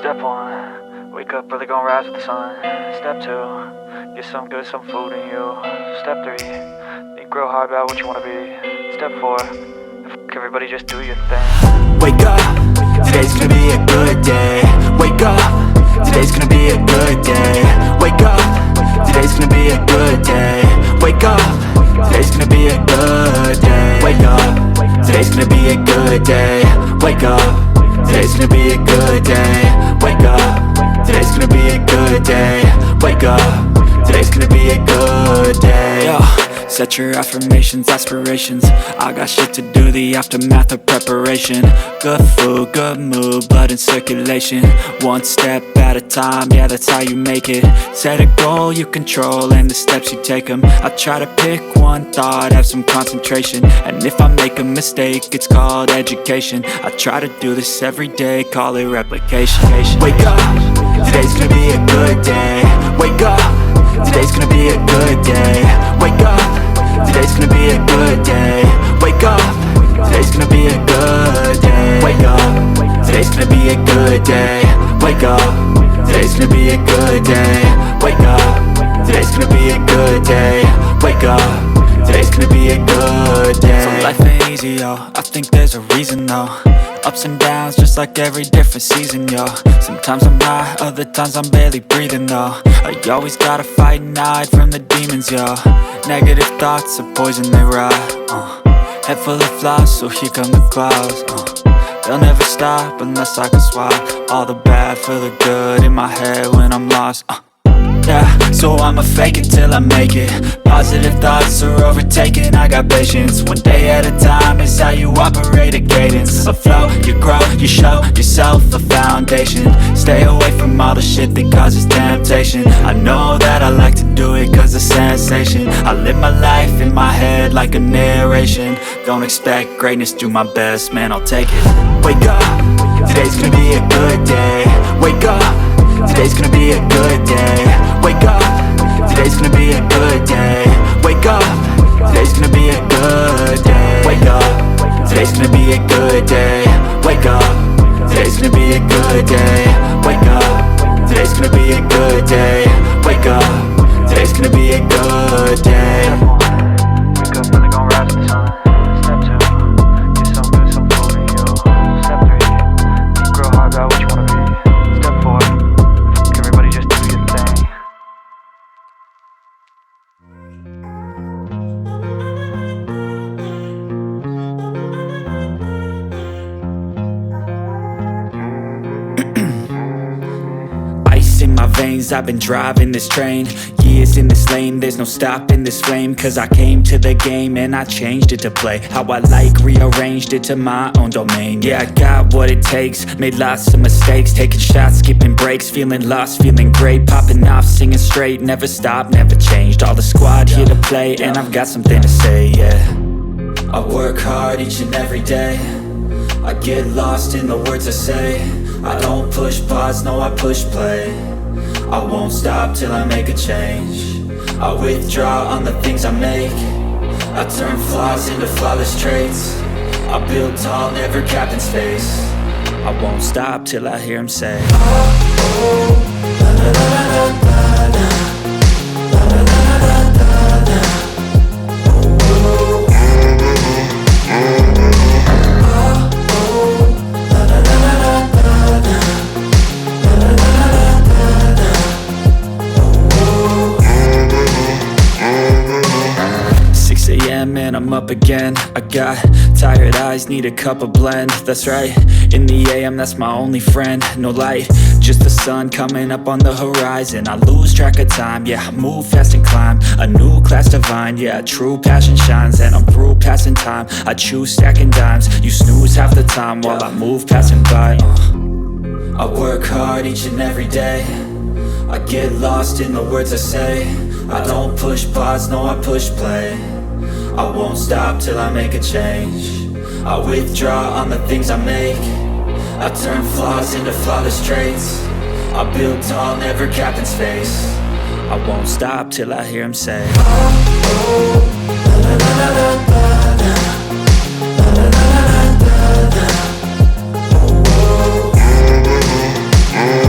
Step 1, wake up early, gonna rise with the sun. Step 2, get some good, some food in you. Step 3, think real hard about what you wanna be. Step 4, everybody just do your thing. Wake up, today's gonna be a good day. Wake up, today's gonna be a good day. Wake up, today's gonna be a good day. Wake up, today's gonna be a good day. Wake up, today's gonna be a good day. Wake up, today's gonna be a good day. Wake up, today's gonna be a good day. Wake up, today's gonna be a good day. Yo, set your affirmations, aspirations. I got shit to do, the aftermath of preparation. Good food, good mood, blood in circulation. One step at a time, yeah, that's how you make it. Set a goal you control and the steps you take them. I try to pick one thought, have some concentration. And if I make a mistake, it's called education. I try to do this every day, call it replication. Wake up, today's gonna be a good day. Wake up, today's gonna be a good day. Wake up, today's gonna be a good day. Wake up, today's gonna be a good day. Wake up, today's gonna be a good day. Wake up, today's gonna be a good day. Wake up, today's gonna be a good day. Wake up, today's gonna be a good day. So life ain't easy, yo, I think there's a reason though. Ups and downs, just like every different season, yo. Sometimes I'm high, other times I'm barely breathing, though. I always gotta fight and hide from the demons, yo. Negative thoughts are poison, they rot. Head full of flies, so here come the clouds. They'll never stop unless I can swap all the bad for the good in my head when I'm lost. Yeah, so I'ma fake it till I make it. Positive thoughts are overtaken, I got patience. One day at a time is how you operate a cadence. A flow, you grow, you show yourself a foundation. Stay away from all the shit that causes temptation. I know that I like to do it cause it's sensation. I live my life in my head like a narration. Don't expect greatness, do my best, man, I'll take it. Wake up, today's gonna be a good day. Wake up, today's gonna be a good day. Wake up, today's gonna be a good day. Wake up, today's gonna be a good day. Wake up, today's gonna be a good day. Wake up, today's gonna be a good day. Wake up, today's gonna be a good day. Wake up, today's gonna be a good day. Wake up early, gonna rise with the sun. Step 2, get some good, some food in you. Step 3, think real hard about what you wanna be. Step 4, everybody just do your thing. Ice in my veins, I've been driving this train. Years in this lane, there's no stopping this flame. Cause I came to the game and I changed it to play how I like, rearranged it to my own domain. Yeah, I got what it takes, made lots of mistakes. Taking shots, skipping breaks, feeling lost, feeling great. Popping off, singing straight, never stopped, never changed. All the squad here to play and I've got something to say, yeah. I work hard each and every day. I get lost in the words I say. I don't push pause, no I push play. I won't stop till I make a change. I withdraw on the things I make. I turn flaws into flawless traits. I build tall, never capped in space. I won't stop till I hear him say, oh, oh, la, la, la, la, la, la. And I'm up again. I got tired eyes, need a cup of blend. That's right, in the AM, that's my only friend. No light, just the sun coming up on the horizon. I lose track of time, yeah, I move fast and climb a new class divine, yeah, true passion shines. And I'm through passing time, I choose stacking dimes. You snooze half the time while I move passing by. I work hard each and every day. I get lost in the words I say. I don't push pause, no I push play. I won't stop till I make a change. I withdraw on the things I make. I turn flaws into flawless traits. I build tall, never capped in space. I won't stop till I hear him say, oh, oh, la, la, la, la, la, la, la, la, la, la, la, la, la, oh, oh.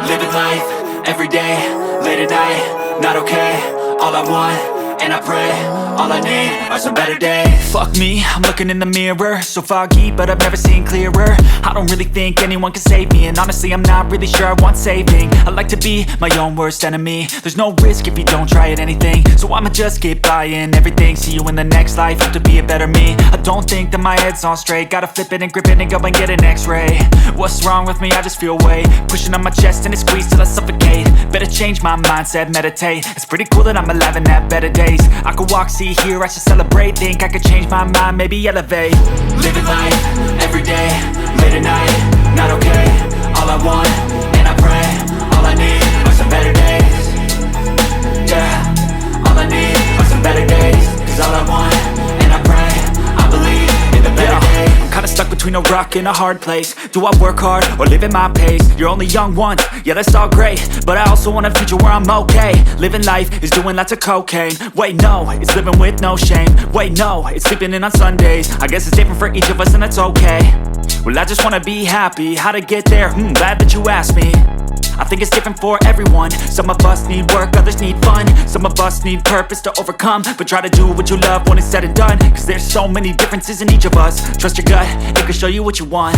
Living life, everyday, late at night, not okay. All I want, and I pray, all I need are some better days. Fuck me, I'm looking in the mirror, so foggy, but I've never seen clearer. I don't really think anyone can save me, and honestly I'm not really sure I want saving. I like to be my own worst enemy. There's no risk if you don't try at anything, so I'ma just keep buying everything. See you in the next life, have to be a better me. I don't think that my head's on straight, gotta flip it and grip it and go and get an x-ray. What's wrong with me? I just feel weight pushing on my chest and it squeezes till I suffocate. Better change my mindset, meditate. It's pretty cool that I'm alive and have better days. I could walk, see, hear, I should celebrate. Think I could change my mind, maybe elevate. Living life, everyday, late at night, not okay. All I want, and I pray, all I need are some better days. Yeah, all I need are some better days. Cause all I want, and I pray, I believe in the better days. I'm kinda stuck between a rock and a hard place. Do I work hard or live at my pace? You're only young once, yeah that's all great, but I also want a future where I'm okay. Living life is doing lots of cocaine. Wait no, it's living with no shame. Wait no, it's sleeping in on Sundays. I guess it's different for each of us and that's okay. Well I just wanna be happy, how to get there? Glad that you asked me. I think it's different for everyone. Some of us need work, others need fun. Some of us need purpose to overcome. But try to do what you love when it's said and done, cause there's so many differences in each of us. Trust your gut, it can show you what you want.